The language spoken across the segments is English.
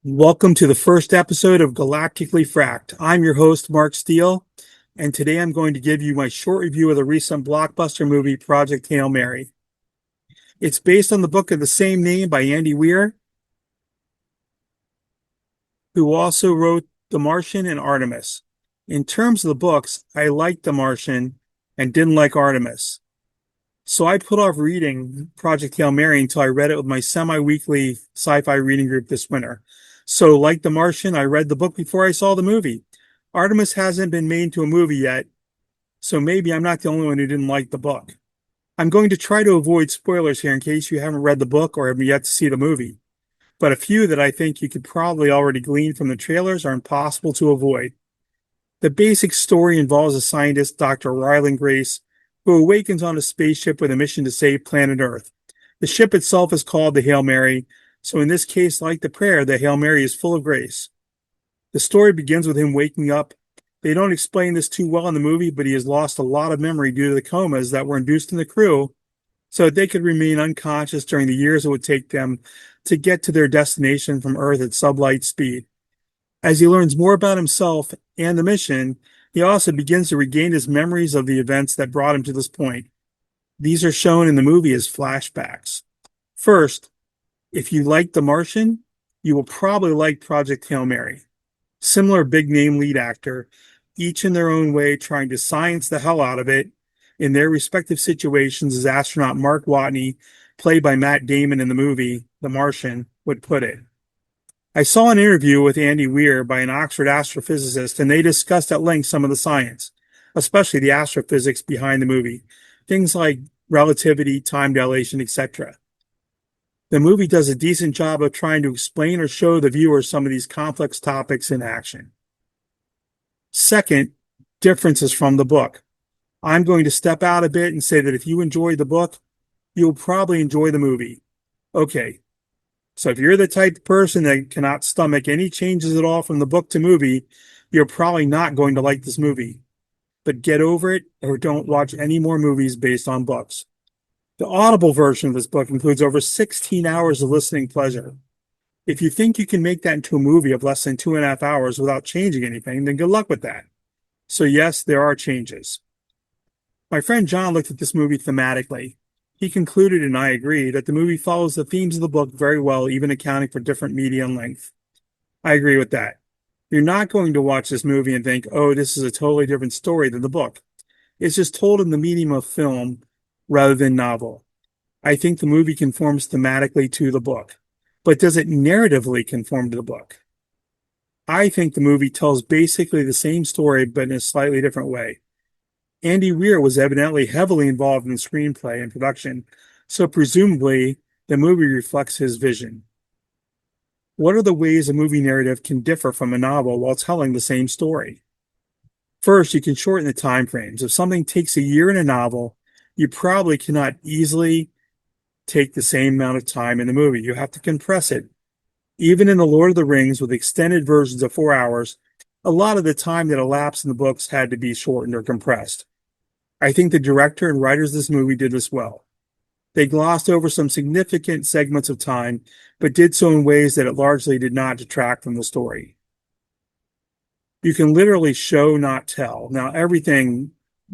Welcome to the first episode of Galactically Fracked. I'm your host, Mark Steele, and today I'm going to give you my short review of the recent blockbuster movie, Project Hail Mary. It's based on the book of the same name by Andy Weir, who also wrote The Martian and Artemis. In terms of the books, I liked The Martian and didn't like Artemis. So I put off reading Project Hail Mary until I read it with my semi-weekly sci-fi reading group this winter. So like The Martian, I read the book before I saw the movie. Artemis hasn't been made into a movie yet, so maybe I'm not the only one who didn't like the book. I'm going to try to avoid spoilers here in case you haven't read the book or have yet to see the movie. But a few that I think you could probably already glean from the trailers are impossible to avoid. The basic story involves a scientist, Dr. Ryland Grace, who awakens on a spaceship with a mission to save planet Earth. The ship itself is called the Hail Mary, so in this case, like the prayer, the Hail Mary is full of grace. The story begins with him waking up. They don't explain this too well in the movie, but he has lost a lot of memory due to the comas that were induced in the crew so that they could remain unconscious during the years it would take them to get to their destination from Earth at sublight speed. As he learns more about himself and the mission, he also begins to regain his memories of the events that brought him to this point. These are shown in the movie as flashbacks. First, if you like The Martian, you will probably like Project Hail Mary. Similar big name lead actor, each in their own way trying to science the hell out of it in their respective situations, as astronaut Mark Watney, played by Matt Damon in the movie The Martian, would put it. I saw an interview with Andy Weir by an Oxford astrophysicist, and they discussed at length some of the science, especially the astrophysics behind the movie, things like relativity, time dilation, etc. The movie does a decent job of trying to explain or show the viewer some of these complex topics in action. Second, differences from the book. I'm going to step out a bit and say that if you enjoyed the book, you'll probably enjoy the movie. Okay, so if you're the type of person that cannot stomach any changes at all from the book to movie, you're probably not going to like this movie. But get over it or don't watch any more movies based on books. The Audible version of this book includes over 16 hours of listening pleasure. If you think you can make that into a movie of less than 2.5 hours without changing anything, then good luck with that. So yes, there are changes. My friend John looked at this movie thematically. He concluded, and I agree, that the movie follows the themes of the book very well, even accounting for different media and length. I agree with that. You're not going to watch this movie and think, oh, this is a totally different story than the book. It's just told in the medium of film rather than novel. I think the movie conforms thematically to the book. But does it narratively conform to the book? I think the movie tells basically the same story, but in a slightly different way. Andy Weir was evidently heavily involved in the screenplay and production, so presumably the movie reflects his vision. What are the ways a movie narrative can differ from a novel while telling the same story? First, you can shorten the time frames. If something takes a year in a novel, you probably cannot easily take the same amount of time in the movie. You have to compress it. Even in The Lord of the Rings, with extended versions of 4 hours, a lot of the time that elapsed in the books had to be shortened or compressed. I think the director and writers of this movie did this well. They glossed over some significant segments of time, but did so in ways that it largely did not detract from the story. You can literally show, not tell. Now, everything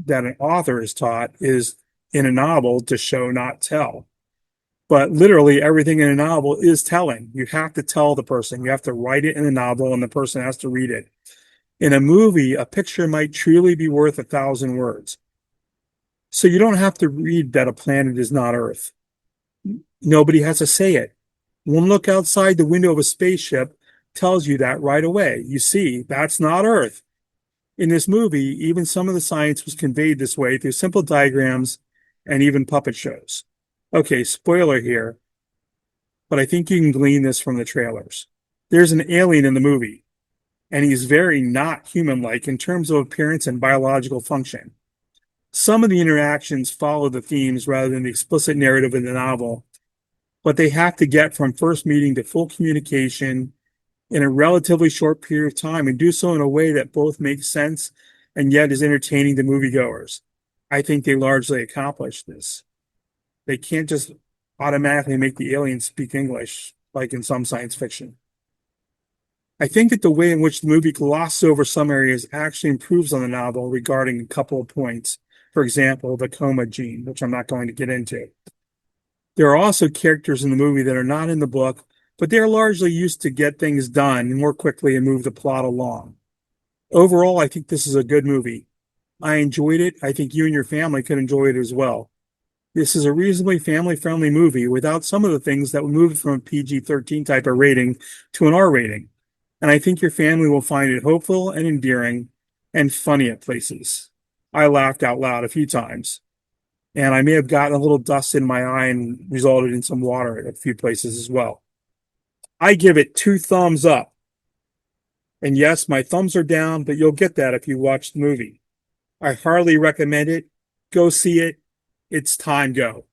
that an author is taught is in a novel to show, not tell. But literally everything in a novel is telling. You have to tell the person. You have to write it in a novel, and the person has to read it. In a movie, a picture might truly be worth 1,000 words. So you don't have to read that a planet is not Earth. Nobody has to say it. One look outside the window of a spaceship tells you that right away. You see, that's not Earth. In this movie, even some of the science was conveyed this way through simple diagrams and even puppet shows. Okay, spoiler here, but I think you can glean this from the trailers. There's an alien in the movie, and he's very not human-like in terms of appearance and biological function. Some of the interactions follow the themes rather than the explicit narrative in the novel, but they have to get from first meeting to full communication in a relatively short period of time and do so in a way that both makes sense and yet is entertaining to moviegoers. I think they largely accomplished this. They can't just automatically make the aliens speak English like in some science fiction. I think that the way in which the movie glosses over some areas actually improves on the novel regarding a couple of points. For example, the coma gene, which I'm not going to get into. There are also characters in the movie that are not in the book, but they are largely used to get things done more quickly and move the plot along. Overall, I think this is a good movie. I enjoyed it. I think you and your family could enjoy it as well. This is a reasonably family-friendly movie without some of the things that would move it from a PG-13 type of rating to an R rating. And I think your family will find it hopeful and endearing and funny at places. I laughed out loud a few times, and I may have gotten a little dust in my eye and resulted in some water at a few places as well. I give it 2 thumbs up. And yes, my thumbs are down, but you'll get that if you watch the movie. I heartily recommend it. Go see it. It's time go.